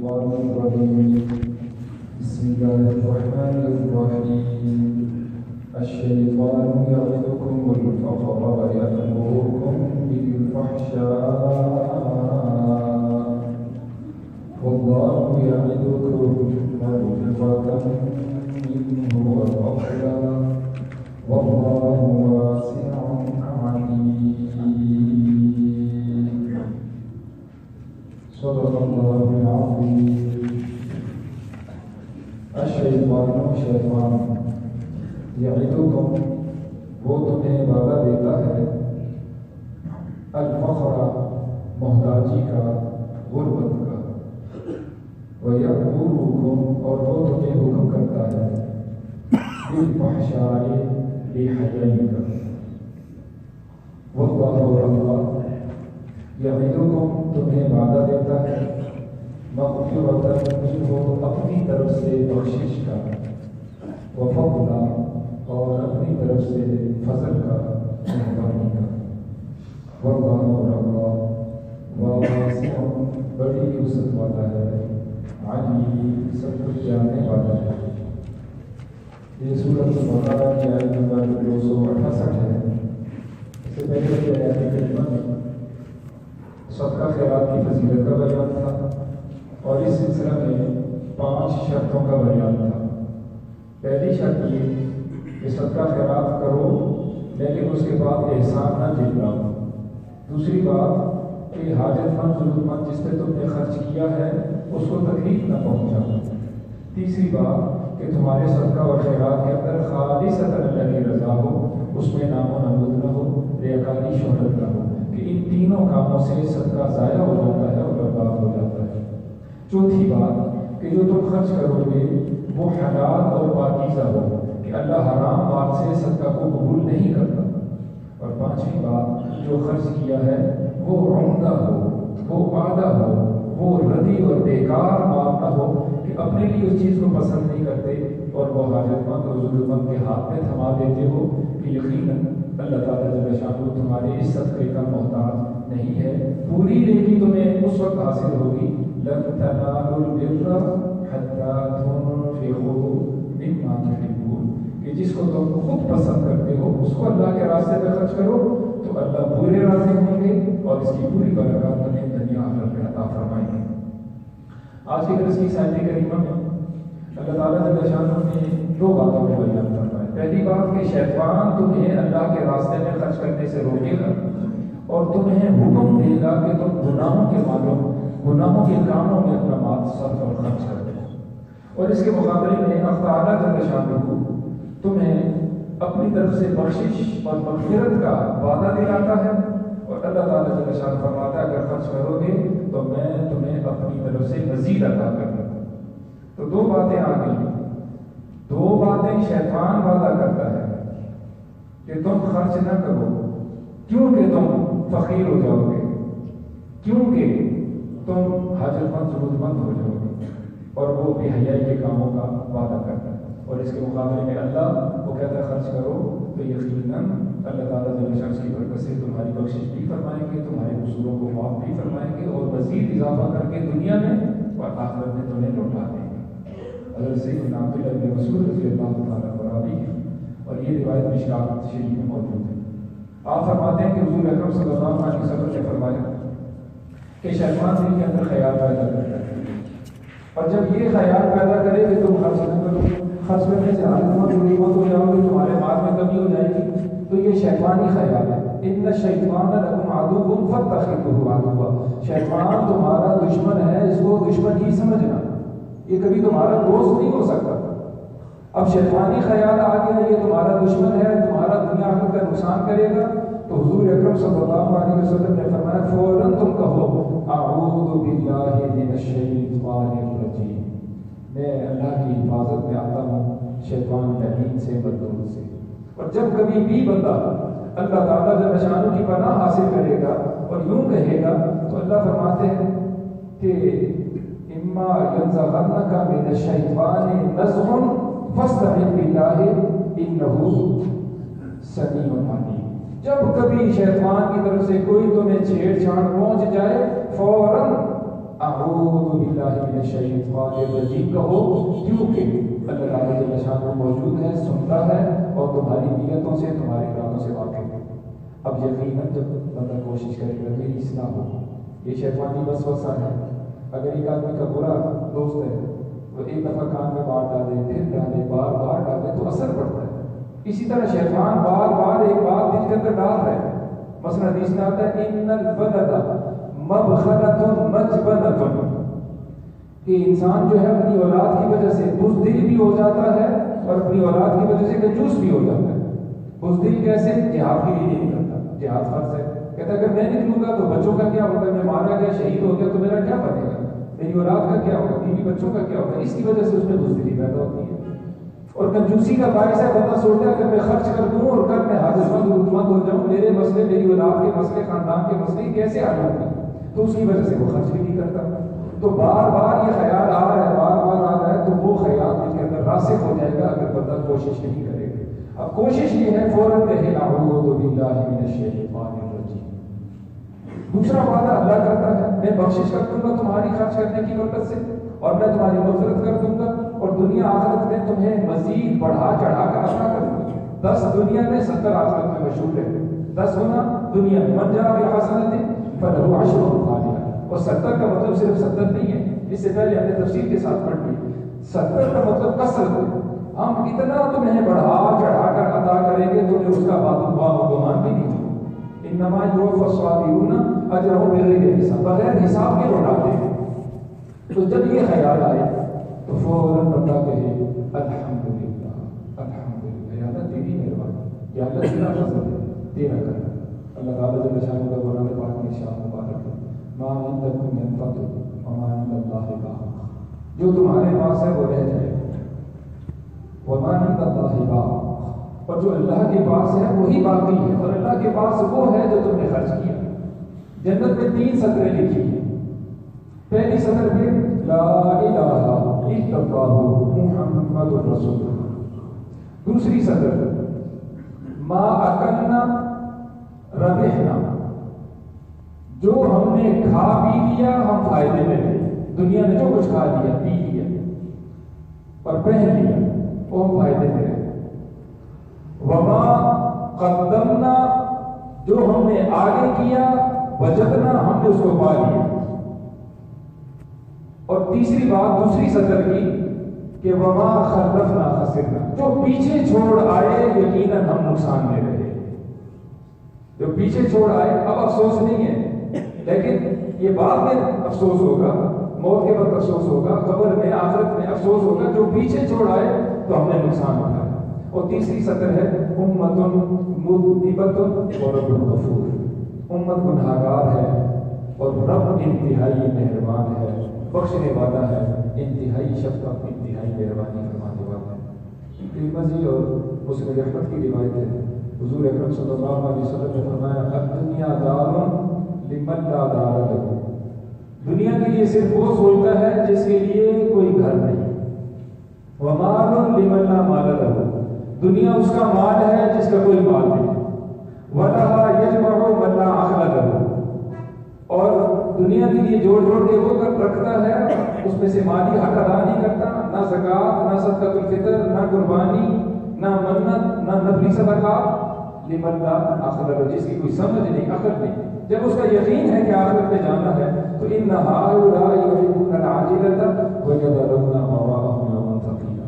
الشيطان الرجيم بسم الله الرحمن الرحيم الشيطان يعدكم الفقر ويأمركم بالفحشاء والله يعدكم مغفرة منه وفضلا والله واسع عليم صدق الله العظيم الشیطان شیطان یعدکم وہ تمہیں وعدہ دیتا ہے الفقر محتاجی کا غربت کا ویأمرکم اور وہ تمہیں حکم کرتا ہے بالفحشاء بے حیائی کا واللہ اللہ یعدکم تمہیں وعدہ دیتا ہے مغفرۃ منہ اپنی طرف سے بخشش کا وفضلا اور اپنی طرف سے فضل کا مہربانی کا واللہ اللہ واسع بڑی وسعت والا ہے علیم سب کچھ جاننے والا ہے۔ یہ سورۃ البقرہ کی آیت نمبر 268 ہے۔ اس سے پہلے کی آیت کریمہ میں صدقہ خیرات کی فضیلت کا بیان تھا اور اس سلسلہ میں 5 شرطوں کا بیان تھا۔ پہلی شرط یہ کہ صدقہ خیرات کرو لیکن اس کے بعد احسان نہ جتلاؤ۔ دوسری بات کہ حاجت مند ضرورت مند جس پہ تم نے خرچ کیا ہے اس کو تکلیف نہ پہنچاؤ۔ تیسری بات کہ تمہارے صدقہ اور خیرات کے اندر خالصۃ اللہ کی رضا ہو، اس میں نام و نمود نہ ہو، ریاکاری شہرت نہ ہو، کہ ان تینوں کاموں سے صدقہ ضائع ہو جاتا ہے اور برباد ہو جاتا ہے۔ چوتھی بات کہ جو تم خرچ کرو گے وہ حلال اور پاکیزہ ہو، کہ اللہ حرام مال سے صدقہ کو قبول نہیں کرتا۔ اور پانچویں بات جو خرچ کیا ہے وہ عمدہ ہو، وہ اعلیٰ ہو، وہ ردی اور بیکار مال نہ ہو کہ اپنے لیے اس چیز کو پسند نہیں کرتے اور وہ حاجت مند اور ضرورت مند کے ہاتھ میں تھما دیتے ہو، کہ یقیناً اللہ تعالیٰ جل شانہ تمہارے اس صدقے کا محتاج نہیں ہے۔ پوری نیکی تمہیں اس وقت حاصل ہوگی لن تنالوا البر حتى تنفقوا مما تحبون، کہ جس کو تم خود پسند کرتے ہو اس کو اللہ کے راستے میں خرچ کرو تو اللہ پورے راضی ہوں گے اور اس کی پوری برکات تمہیں دنیا آخرت میں عطا فرمائیں گے۔ آج کی درس کی آیت کریمہ میں اللہ تعالیٰ جل شانہ نے 2 باتوں کو بیان کرتا ہے۔ پہلی بات کہ شیطان تمہیں اللہ کے راستے میں خرچ کرنے سے روکے گا اور تمہیں حکم دے گا کہ تم گناہوں کے کاموں میں اپنا مال صرف اور خرچ کرتے ہو، اور اس کے مقابلے میں اللہ تعالیٰ جل شانہ تمہیں اپنی طرف سے بخشش اور مغفرت کا وعدہ دلاتا ہے، اور اللہ تعالیٰ جل شانہ فرماتا ہے اگر خرچ کرو گے تو میں تمہیں اپنی طرف سے مزید عطا کروں گا۔ تو 2 باتیں آ گئی۔ 2 باتیں شیطان وعدہ کرتا ہے کہ تم خرچ نہ کرو کیونکہ تم فقیر ہو جاؤ گے، کیونکہ تم حاجت مند ضرورت مند ہو جاؤ گے، اور وہ بے حیائی کے کاموں کا وعدہ کرتا ہے۔ اور اس کے مقابلے میں اللہ وہ کہتا ہے خرچ کرو تو یقیناً اللہ تعالیٰ جل شانہ کی برکت سے تمہاری بخشش بھی فرمائیں گے، تمہارے قصوروں کو معاف بھی فرمائیں گے اور مزید اضافہ کر کے دنیا میں اور آخرت میں تمہیں لوٹا دیں گے۔ حضرت سیدنا عبداللہ بن مسعود رضی اللہ تعالیٰ عنہ اور یہ روایت مشکات شریف میں موجود ہے۔ آپ فرماتے ہیں کہ حضور اکرم صلی اللہ علیہ وسلم نے فرمایا کہ شیطان دل کے اندر خیال پیدا کرتا ہے، اور جب یہ خیال پیدا کرے کہ تم خرچ نہ کرو، خرچ کرنے سے حاجت مند ہو جاؤ گے، تمہارے مال میں کمی ہو جائے گی، تو یہ شیطانی خیال ہے۔ ان الشیطان لکم عدو فاتخذوہ عدوا، شیطان تمہارا دشمن ہے، اس کو دشمن ہی سمجھنا، یہ کبھی تمہارا دوست نہیں ہو سکتا۔ اب شیطانی خیال آ گیا یہ تمہارا دشمن ہے، تمہارا دنیا آخرت کا نقصان کرے گا، تو حضور اکرم صلی اللہ علیہ وسلم نے فرمایا فوراً تم کہو اعوذ باللہ من الشیطان الرجیم، میں اللہ کی حفاظت میں آتا ہوں شیطان لعین سے، مردود سے۔ اور جب کبھی بھی بندہ اللہ تعالیٰ جل شانہ کی پناہ حاصل کرے گا اور یوں کہے گا تو اللہ فرماتے ہیں کہ اما ینزغنک من الشیطان نزغ فاستعذ باللہ انہ سمیع علیم، جب کبھی شیطان کی طرف سے کوئی تمہیں چھیڑ چھاڑ پہنچ جائے فوراً اعوذ باللہ من الشیطان الرجیم کہو، کیونکہ اللہ تعالیٰ جل شانہ موجود ہے، سنتا ہے اور تمہاری نیتوں سے تمہارے ارادوں سے واقف ہے۔ اب یقیناً جب بندہ کوشش کرے گا میری اصلاح ہو، یہ شیطانی وسوسہ ہے۔ اگر ایک آدمی کا برا دوست ہے وہ ایک دفعہ کان میں بات ڈالے، پھر ڈالے، بار بار ڈالے تو اثر پڑتا ہے۔ اسی طرح شیطان بار بار ایک بات دل کے اندر ڈال رہا ہے۔ مثلا حدیث میں آتا ہے ان الولد مبخلۃ مجبنۃ، کہ انسان جو ہے اپنی اولاد کی وجہ سے بزدل بھی ہو جاتا ہے اور اپنی اولاد کی وجہ سے کنجوس بھی ہو جاتا ہے۔ بزدل کیسے؟ جہاد کے لیے نہیں نکلتا، جہاد فرض ہے، کہتا ہے اگر میں نکلوں گا تو بچوں کا کیا ہوگا، میں مارا گیا شہید ہو گیا تو میرا کیا بنے گا، میری اولاد کا کیا ہوگا، بیوی بچوں کا کیا ہوگا۔ اس کی وجہ سے اس میں بزدلی پیدا ہوتی ہے۔ اور کنجوسی کا باعث ہے بندہ سوچتا ہے کہ میں خرچ کر دوں اور کل میں حاجت مند ضرورتمند ہو جاؤں، میرے مسئلے، میری اولاد کے مسئلے، خاندان کے مسئلے کیسے حل ہوں گے، تو اس کی وجہ سے وہ خرچ بھی نہیں کرتا۔ تو بار بار یہ خیال آ رہا ہے، بار بار آ رہا ہے، تو وہ خیال دل کے اندر راسخ ہو جائے گا اگر بندہ کوشش نہیں کرے گا۔ اب کوشش یہ ہے فوراً کہے اعوذ باللہ من الشیطان الرجیم۔ دوسرا وعدہ اللہ کرتا ہے میں بخشش کر دوں گا تمہاری خرچ کرنے کی برکت سے، اور میں تمہاری مغفرت کر دوں گا، اور دنیا آخرت میں تمہیں مزید بڑھا چڑھا کر عطا کر دوں گا۔ 10 دنیا میں 70 آخرت میں مشہور ہے۔ 10 گنا دنیا میں، من جاء بالحسنۃ فلہ عشر امثالها، اور 70 کا مطلب صرف 70 نہیں ہے، اس سے پہلے ہم نے تفسیر کے ساتھ پڑھ لی۔ 70 کا مطلب کثرت ہے، ہم اتنا تمہیں بڑھا چڑھا کر عطا کریں گے تمہیں اس کا گمان بھی نہیں ہوگا۔ انما یوفی الصابرون اجرهم بغیر حساب، بغیر حساب کے لوٹاتے ہیں۔ تو جب یہ خیال آئے تو فوراً بندہ کہے الحمدللہ الحمدللہ، یا اللہ تیری مہربانی، یا اللہ تیرا فضل ہے، تیرا کرم۔ اللہ تعالیٰ جل شانہ کا قرآن پاک میں ارشاد مبارک ہے ما عندکم ينفد وما عند اللہ باق، جو تمہارے پاس ہے وہ رہ جائے گا، وما عند اللہ باق، اور جو اللہ کے پاس ہے وہی باقی ہے، اور اللہ کے پاس وہ ہے جو تم نے خرچ کیا۔ جنت میں 3 سطریں لکھی ہیں۔ پہلی سطر میں لا الہ الا اللہ محمد رسول اللہ، دوسری سطر ما اکلنا ربحنا، جو ہم نے کھا پی لیا ہم فائدے میں رہے، دنیا میں جو کچھ کھا لیا پی لیا اور پہن لیا وہ ہم فائدے میں رہے۔ وما قدمنا، جو ہم نے آگے کیا وجدنا، ہم نے اس کو پا لیا۔ اور تیسری بات دوسری سطر کی کہ وما خلفنا خسرنا، جو پیچھے چھوڑ آئے یقیناً ہم نقصان میں رہے۔ جو پیچھے چھوڑ آئے، اب افسوس نہیں ہے، لیکن یہ بعد میں افسوس ہوگا، موت کے وقت افسوس ہوگا، قبر میں آخرت میں افسوس ہوگا۔ جو پیچھے چھوڑ آئے تو ہم نے نقصان اٹھایا۔ اور تیسری سطر ہے امت مذنبۃ ورب غفور، امت گنہگار ہے اور رب انتہائی مہربان ہے، بخشنے والا ہے، انتہائی شفقت، انتہائی مہربانی فرمانے والا ہے۔ ترمذی اور مسلم احمد کی روایت ہے، حضور اکرم صلی اللہ علیہ وسلم نے فرمایا الدنیا دار لمن لا دار له، دنیا کے لیے صرف وہ سوچتا ہے جس کے لیے کوئی گھر نہیں، ومال لمن لا مال له، دنیا اس کا مال ہے جس کا کوئی مال نہیں، ولها یجمع من لا عقل له، اور دنیا کے لیے جوڑ جوڑ کے وہ رکھتا ہے، اس میں سے مالی حق ادا نہیں کرتا، نہ زکوٰۃ، نہ صدقۃ الفطر، نہ قربانی، نہ منت، نہ نفلی صدقات، لمن لا عقل له، جس کی کوئی سمجھ نہیں، عقل نہیں۔ جب اس کا یقین ہے کہ آخرت میں جانا ہے تو ان هؤلاء يحبون العاجلة ويذرون وراءهم يوما ثقيلا،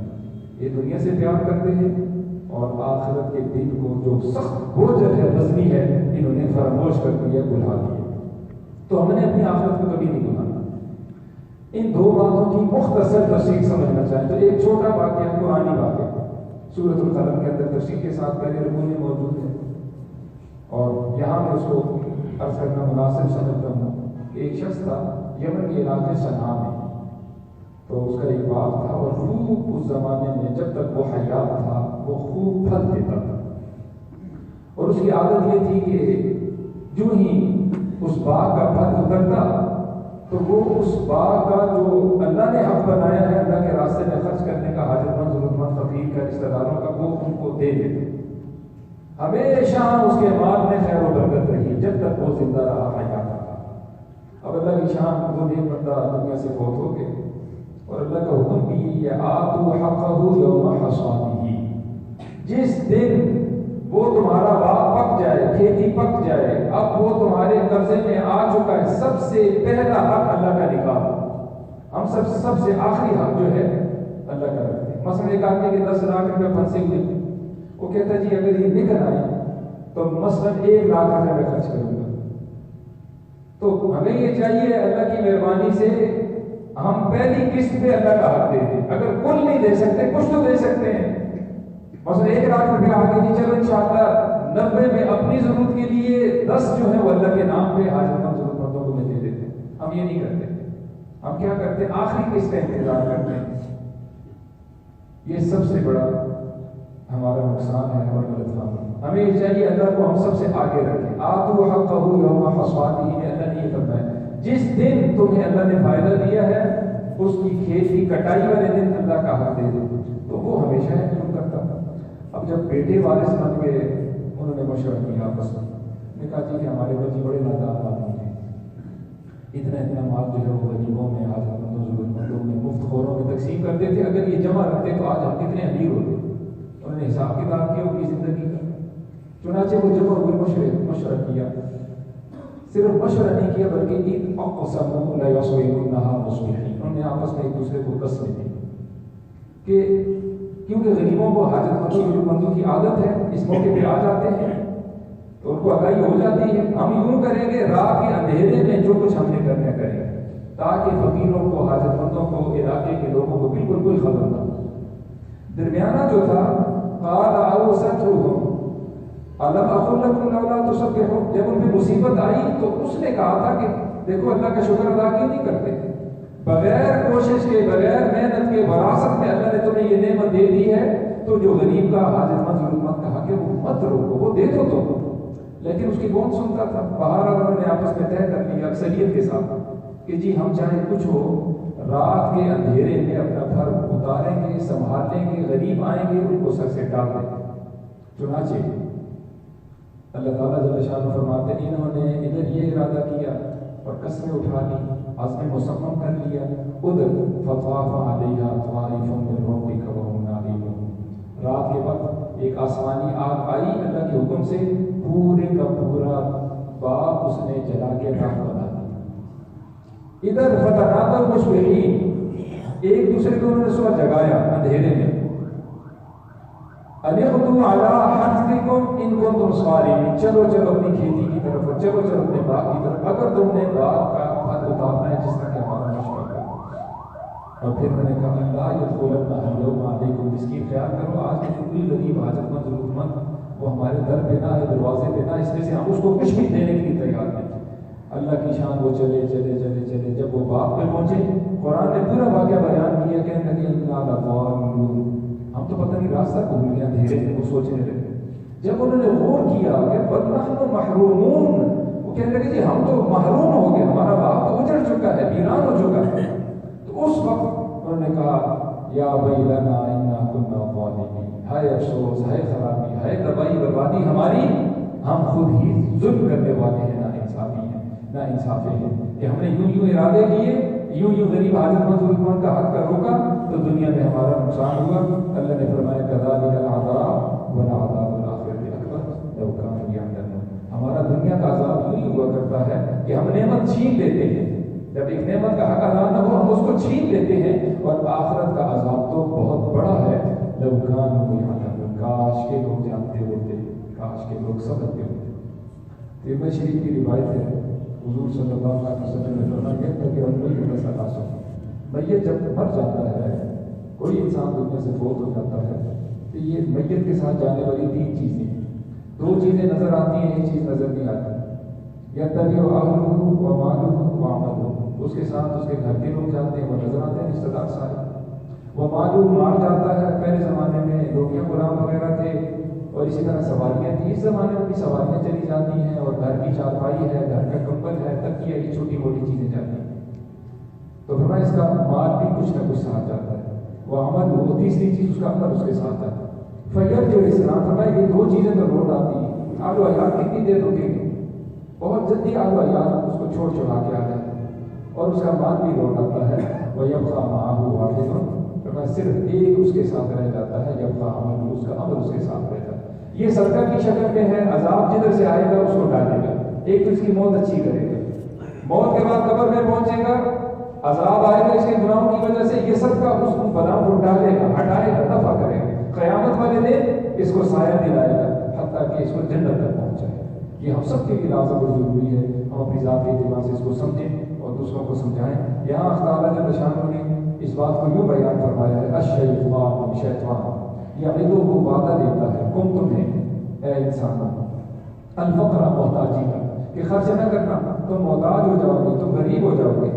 یہ دنیا سے پیار کرتے ہیں اور آخرت کے دن کو جو سخت بوجھ ہے، وزنی ہے، انہوں نے فراموش کر دیا، بھلا دیا۔ تو ہم نے اپنی آخرت کو کبھی نہیں بھلانا۔ ان 2 باتوں کی مختصر تفصیل سمجھنا چاہیں تو ایک چھوٹا واقعہ، قرآنی واقعہ سورۃ القلم کے اندر تفصیل کے ساتھ پہلے رکوع میں موجود ہے، اور یہاں میں اس کو عرض کرنا مناسب سمجھتا ہوں کہ ایک شخص تھا یمن کے علاقے صنعاء میں، تو اس کا ایک باغ تھا اور خوب اس زمانے میں جب تک وہ حیات تھا وہ خوب پھل دیتا تھا، اور اس کی عادت یہ تھی کہ جو ہی اس باغ کا پھل اترتا تو وہ اس باغ کا جو اللہ نے حق بنایا ہے اللہ کے راستے میں خرچ کرنے کا، حاجت مند ضرورت مند فقیر کا، رشتہ داروں کا، وہ ان کو دے دیتے۔ ہمیشہ اس کے مال میں خیر و برکت رہی جب تک وہ زندہ رہا، حیات رہا۔ اب اللہ کی شان وہ نیک بندہ دنیا سے فوت ہو گئے اور اللہ کا حکم بھی یہی ہے آتوا حقہ یوم حصادہ، جس دن وہ تمہارا باغ پک جائے، کھیتی پک جائے، اب وہ تمہارے قبضے میں آ چکا ہے، سب سے پہلا حق اللہ کا نکال، ہم سب سے آخری حق جو ہے اللہ کا رکھتے ہیں۔ مثلا ایک آدمی کے 10 لاکھ روپے پھنسے ہوئے، وہ کہتا ہے جی اگر یہ نکل آئے تو مثلا 1 لاکھ روپے میں خرچ کروں گا، تو ہمیں یہ چاہیے اللہ کی مہربانی سے ہم پہلی قسط پہ اللہ کا حق دے دیں، اگر کل نہیں دے سکتے کچھ تو دے سکتے ہیں، مثلا 1 لاکھ روپے آگے جی چلو انشاءاللہ 90 میں اپنی ضرورت کے لیے 10 جو ہے وہ اللہ کے نام پہ حاجت مند ضرورت مندوں کو میں دے دیتے ہیں۔ ہم یہ نہیں کرتے، ہم کیا کرتے ہیں آخری قسط کا انتظار کرتے ہیں، یہ سب سے بڑا ہمارا نقصان ہے اور غلط فہمی۔ ہمیں یہ چاہیے اللہ کو ہم سب سے آگے رکھیں۔ آتوا حقہ یوم حصادہ میں اللہ نے یہ فرمایا جس دن تمہیں اللہ نے فائدہ دیا ہے اس کی کھیتی کٹائی والے دن اللہ کا حق دے دو، تو وہ ہمیشہ ہے کیوں کرتا۔ اب جب بیٹے وارث بن گئے انہوں نے مشورہ کیا آپس میں، کہا جی کہ ہمارے بچے بڑے نادان آدمی ہیں، اتنا مال جو ہے وہ غریبوں میں، حاجت مندوں، ضرورت مندوں میں، مفت خوروں میں تقسیم کرتے تھے، اگر یہ جمع رکھتے تو آج ہم کتنے امیر ہوتے۔ انہوں نے حساب کتاب کیا ان کی زندگی کا، چنانچہ وہ جمع ہوئے، مشورہ کیا، صرف مشورہ نہیں کیا بلکہ اذ اقسموا لا یصبرونها مصبحین، انہوں نے آپس میں ایک دوسرے کو قسمیں دی کہ کیونکہ غریبوں کو حاجت مندوں ضرورت مندوں کی عادت ہے، اس موقع پہ آ جاتے ہیں تو ان کو آگاہی ہو جاتی ہے، ہم یوں کریں گے رات کے اندھیرے میں جو کچھ ہم نے کرنا کریں گے تاکہ فقیروں کو، حاجت مندوں کو، علاقے کے لوگوں کو بالکل کوئی خبر نہ ہو۔ درمیانہ جو تھا قال اوسطهم الم اقل لكم لولا تسبحون، جب ان پہ مصیبت آئی تو اس نے کہا تھا کہ دیکھو اللہ کا شکر ادا کیوں نہیں کرتے، بغیر کوشش کے، بغیر محنت کے، وراثت میں اللہ نے تمہیں یہ نعمت دے دی ہے، تو جو غریب کا، حاجت مند، ضرورت مند کا حق ہے وہ مت روکو، وہ دے دو تو۔ لیکن اس کی کون سنتا تھا؟ بہرحال انہوں نے آپس میں طے کر لیا اکثریت کے ساتھ کہ جی ہم چاہے کچھ ہو رات کے اندھیرے میں اپنا گھر اتاریں گے، سنبھال لیں گے، غریب آئیں گے ان کو سر سے ڈال دیں گے۔ چنانچہ اللہ تعالیٰ جل شانہ فرماتے ہیں انہوں نے ادھر یہ ارادہ کیا اور قسمیں اٹھا لی، عزم مصمم کر لیا، ادھر فطاف علیہا طائف من ربک وهم نائمون، رات کے وقت ایک آسمانی آگ آئی اللہ کے حکم سے، پورے کا پورا باغ اس نے جلا کے راکھ بنا دیا۔ ادھر فتنادوا مصبحین، ایک دوسرے کو انہوں نے صبح جگایا اندھیرے میں، اَنِغْدُوا عَلَىٰ حَرْثِكُمْ إِن كُنتُمْ صَارِمِينَ، چلو اپنی کھیتی کی طرف، چلو اپنے باغ کی طرف، اگر تم نے باغ کا پھل اتارنا ہے جس طرح کہ ہمارا مشورہ کرو۔ اور پھر میں نے کہا لا يدخلن اليوم علیکم، اس کی خیال کرو آج کے کوئی غریب، حاجت مند، ضرورت مند وہ ہمارے در پہ نہ ہے، دروازے پہ نہ، اس میں سے ہم اس کو کچھ بھی دینے کے لیے تیار نہیں۔ اللہ کی شان، وہ چلے چلے چلے چلے، جب وہ باغ پہ پہنچے قرآن نے پورا واقعہ بیان کیا، کہنے لگے اِنَّا لَضَالُّونَ، ہم تو پتہ نہیں راستہ بھول گیا، اندھیرے میں وہ سوچنے لگے۔ جب انہوں نے غور کیا کہ بل نحن محرومون، وہ کہنے لگے جی ہم تو محروم ہو گئے، ہمارا باغ تو اجڑ چکا ہے، ویران ہو چکا ہے۔ تو اس وقت انہوں نے کہا یا ویلنا انا کنا ظالمین، ہائے افسوس، ہائے خرابی، ہائے تباہی بربادی ہماری، ہم خود ہی ظلم کرنے والے ہیں، نا انصافی ہیں، نا انصافی ہیں کہ ہم نے یوں ارادے کیے، یوں غریب، حاجت مند، ضرورت مند کا حق کا روکا تو دنیا میں ہمارا نقصان ہوا۔ اللہ نے فرمایا کذالک العذاب ولعذاب الآخرۃ اکبر لو کانوا یعلمون، ہمارا دنیا کا عذاب یوں ہوا کرتا ہے کہ ہم نعمت چھین لیتے ہیں، جب ایک نعمت کا حق ادا نہ ہو ہم اس کو چھین لیتے ہیں، اور آخرت کا عذاب تو بہت بڑا ہے۔ لو کانوا یعلمون، کاش کے لوگ جانتے ہوتے، کاش کے لوگ سمجھتے ہوتے۔ ترمذی شریف کی روایت ہے، حضور صلی اللہ علیہ وسلم نے فرمایا کہ المیت ثلاث، میت جب مر جاتا ہے، کوئی انسان دنیا سے فوت ہو جاتا ہے تو یہ میت کے ساتھ جانے والی 3 چیزیں، 2 چیزیں نظر آتی ہیں، ایک چیز نظر نہیں آتی، یتبع اہلہ ومالہ وعملہ، اس کے ساتھ اس کے گھر کے لوگ جاتے ہیں، وہ نظر آتے ہیں، رشتہ دار سارے، وہ مالو مار جاتا ہے۔ پہلے زمانے میں لوگیاں غلام وغیرہ تھے اور اسی طرح سواریاں تھیں، اس زمانے میں بھی سواریاں چلی جاتی ہیں، اور گھر کی چارپائی ہے، گھر کا کمبل ہے، تکیہ، یہ چھوٹی موٹی چیزیں جاتی ہیں، تو فرمایا اس کا مال بھی کچھ نہ کچھ ساتھ جاتا ہے، وہ عمل، وہ تیسری چیز اس کا عمل اس کے ساتھ آتا ہے۔ فیرجع الاسلام، فرمایا یہ 2 چیزیں تو لوٹ آتی ہیں، آل و عیال کتنی دیر رکیں گے، بہت جلدی آل و عیال اس کو چھوڑ چھڑا کے آ جاتے ہیں۔ اور اس کا مال بھی لوٹ آتا ہے. وَيَبْقَى مَعَهُ وَاحِدٌ میں صرف ایک اس کے ساتھ رہ جاتا ہے. يَبْقَى عَمَلُهُ اس کا عمل اس کے ساتھ رہتا ہے. یہ صدقہ کی شکل میں ہے. عذاب جدھر سے آئے گا اس کو ڈالے گا. ایک تو اس کی موت اچھی کرے گا, موت کے بعد قبر میں پہنچے گا, عذاب آئے گا اس کے گناہوں کی وجہ سے. یہ صدقہ اس کو بلاؤں کو ڈالے گا, ہٹائے گا, دفع کرے گا. قیامت والے دن اس کو سایہ دلائے گا حتیٰ کہ اس کو جنت تک پہنچائے. یہ ہم سب کے لیے لازم اور ضروری ہے. ہم اپنی ذات کے اعتبار سے اس کو سمجھیں اور دوسروں کو سمجھائیں. یہاں تعالیٰ جل شانہ نے اس بات کو یوں بیان فرمایا ہے, الشیطان شیطان یعدکم وہ وعدہ دیتا ہے کم تمہیں اے انسانوں الفقر محتاجی کا, کہ خرچ نہ کرنا, تم محتاج ہو جاؤ گے, تم غریب ہو جاؤ گے,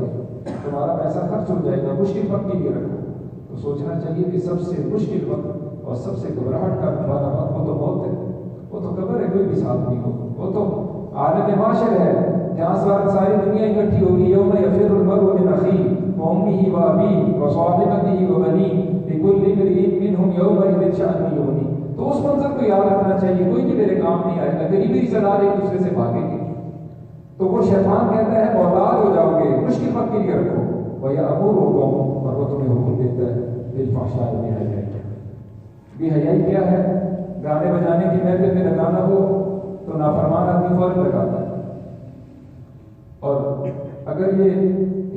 تمہارا پیسہ خرچ ہو جائے گا. مشکل وقت کے لیے رکھو. تو سوچنا چاہیے کہ سب سے مشکل وقت اور سب سے گھبراہٹ کا والا وقت وہ تو موت ہے, وہ تو قبر ہے, کوئی بھی ساتھ نہیں ہو. وہ تو عالم معاشر ہے جہاں ساری دنیا اکٹھی ہوگی. یوم یفر المرء من اخیہ وامہ وابیہ وصاحبتہ وبنیہ لکل امرئ منہم یومئذ شأن یغنیہ. تو اس منظر کو یاد رکھنا چاہیے. کوئی بھی میرے کام نہیں آئے گا. غریبی رشتہ دار ایک دوسرے سے بھاگیں گے. تو وہ شیطان کہتا ہے محتاج ہو جاؤ گے, مشکل وقت کے لیے رکھو. وَيَأْمُرُكُمْ اور وہ تمہیں حکم دیتا ہے بالفحشاء بے حیائی. بے حیائی کیا ہے؟ گانے بجانے کی محفل میں لگانا ہو تو نافرمان آدمی فوراً لگاتا ہے. اور اگر یہ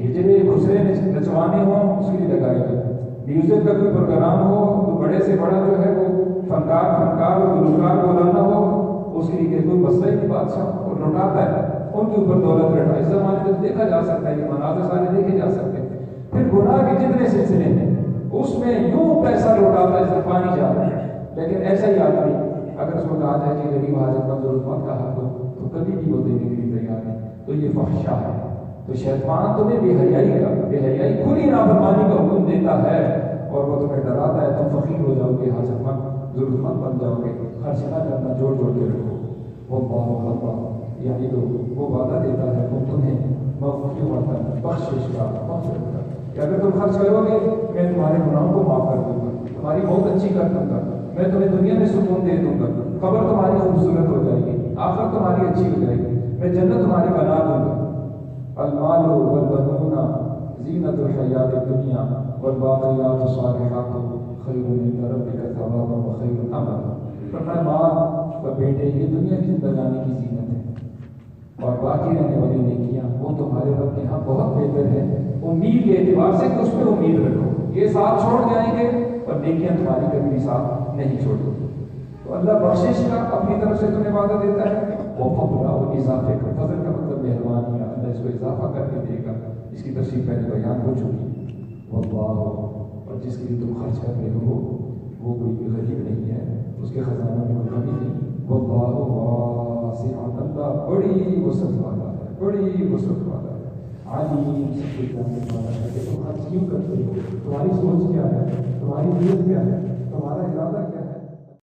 ہجرے خسرے نچوانے ہوں اس کے لیے لگائے گا. میوزک کا کوئی پروگرام ہو تو بڑے سے بڑا جو ہے وہ فنکار اور گلوکار بلانا ہو اس کے لیے کوئی مسئلہ ہی بادشاہ اور لوٹاتا ہے. ان کے اوپر دولت لٹا. اس زمانے میں دیکھا جا سکتا ہے, یہ مناظر سارے دیکھے جا سکتے ہیں. پھر گناہ کے جتنے سلسلے ہیں اس میں یوں پیسہ لوٹاتا ہے جیسے پانی جا رہا ہے. لیکن ایسا ہی آدمی اگر اس کو کہا جائے کہ غریب حاجت مند ضرورت مند کا حق ہو تو کبھی بھی وہ دینے کے لیے تیار نہیں. تو یہ فحشا ہے. تو شیطان تمہیں بے حیائی کھلی نافرمانی کا حکم دیتا ہے اور وہ تمہیں ڈراتا ہے. تم فقیر ہو جاؤ گے, حاجت مند ضرورت مند بن جاؤ گے. خرچ نہ کرنا, جوڑ کے رکھو. وہ اللہ یعنی تو وہ وعدہ دیتا ہے وہ تمہیں مغفرت بخشش کا, مغفرت کا, کہ اگر تم خرچ کرو گے میں تمہارے گناہوں کو معاف کر دوں گا, تمہاری بہت اچھی کر دوں گا, میں تمہیں دنیا میں سکون دے دوں گا, قبر تمہاری خوبصورت ہو جائے گی, آخرت تمہاری اچھی ہو جائے گی, میں جنت تمہاری بنا دوں گا. المال والبنون زینت الحیات الدنیا والباقیات الصالحات خیر عند ربک ثوابا وخیر املا. فرمایا مال اور بیٹے یہ دنیا کی زندگانی کی زینت ہے اور باقی رہنے والی نیکیاں وہ تمہارے رب کے ہاں بہت بہتر ہے. امید کے اعتبار سے اس پہ امید رکھو. یہ ساتھ چھوڑ جائیں گے اور نیکیاں تمہاری کبھی بھی ساتھ نہیں چھوڑیں. تو اللہ بخشش کا اپنی طرف سے تمہیں وعدہ دیتا ہے. وہ فضل اور اضافے کا, فضل کا مطلب مہربانی, اللہ اس کو اضافہ کر کے دے گا. اس کی تفصیل پہلے بیان ہو چکی. واللہ اور جس کے لیے تم خرچ کر رہے ہو وہ کوئی غریب نہیں ہے, اس کے خزانوں میں کوئی کمی نہیں. واللہ واسع, اللہ بڑی وسعت والا ہے, بڑی وسعت والا ہے. علیم سب کچھ جاننے والا ہے. کہ تم خرچ کیوں کرتے ہو, تمہاری سوچ کیا ہے, تمہاری نیت کیا ہے, تمہارا ارادہ کیا ہے.